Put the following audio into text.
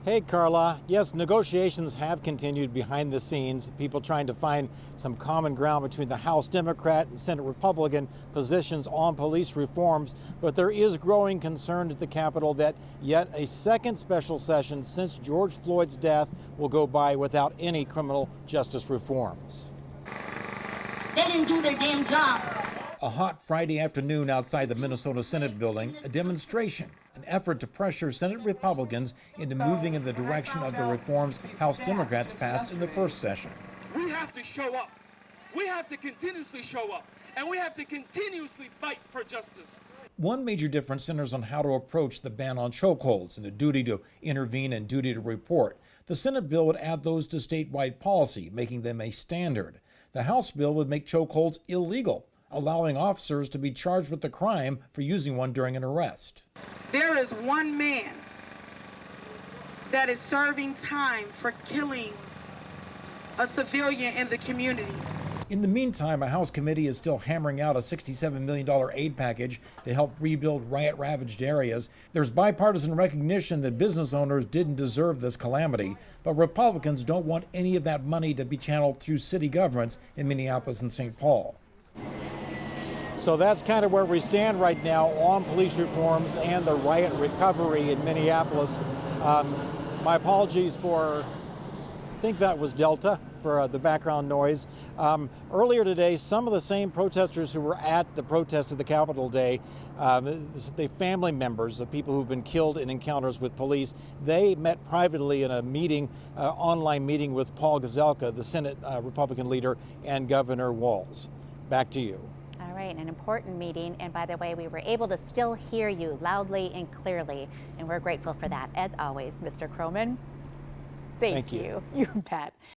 Hey, Carla. Yes, negotiations have continued behind the scenes, people trying to find some common ground between the House Democrat and Senate Republican positions on police reforms. But there is growing concern at the Capitol that yet a second special session since George Floyd's death will go by without any criminal justice reforms. They didn't do their damn job. A hot Friday afternoon outside the Minnesota Senate building, a demonstration, an effort to pressure Senate Republicans into moving in the direction of the reforms House Democrats passed in the first session. We have to show up. We have to continuously show up. And we have to continuously fight for justice. One major difference centers on how to approach the ban on chokeholds and the duty to intervene and duty to report. The Senate bill would add those to statewide policy, making them a standard. The House bill would make chokeholds illegal, allowing officers to be charged with the crime for using one during an arrest. There is one man that is serving time for killing a civilian in the community. In the meantime, a House committee is still hammering out a $67 million aid package to help rebuild riot-ravaged areas. There's bipartisan recognition that business owners didn't deserve this calamity, but Republicans don't want any of that money to be channeled through city governments in Minneapolis and St. Paul. So that's kind of where we stand right now on police reforms and the riot recovery in Minneapolis. My apologies for, I think that was Delta, for the background noise. Earlier today, some of the same protesters who were at the protest at the Capitol Day, the family members of people who've been killed in encounters with police, they met privately in a meeting, online meeting with Paul Gazelka, the Senate Republican leader, and Governor Walz. Back to you. All right, an important meeting, and by the way, we were able to still hear you loudly and clearly, and we're grateful for that, as always, Mr. Croman. Thank you. You bet.